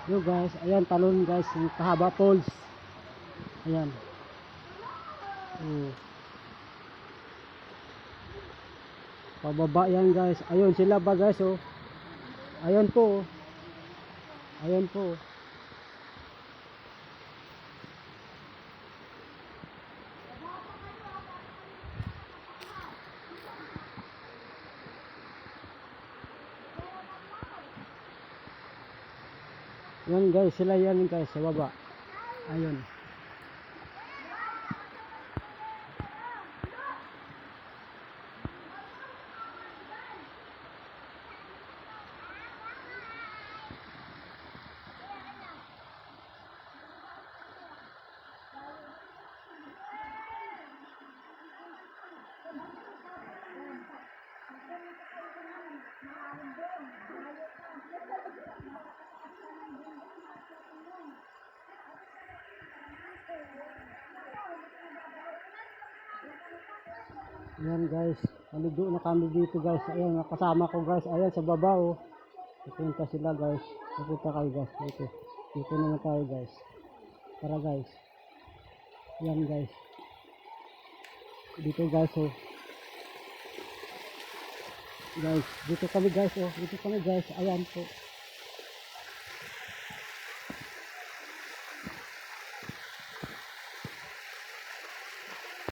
Yo guys, ayan talon guys, yung Kahaba Falls. Ayan. Pababa yan guys. Ayun sila ba guys oh. Ayan po. Ayan po. Yan guys, sila yan guys sa baba. Ayun. Ayan guys, naligo na kami dito guys. Ayan, kasama ko guys. Ayan sa baba oh. Pupunta sila guys. Pupunta kayo guys dito. Dito naman tayo guys. Tara guys. Ayan guys. Dito guys oh. Guys, dito kami guys oh. Dito kami guys. Ayan po.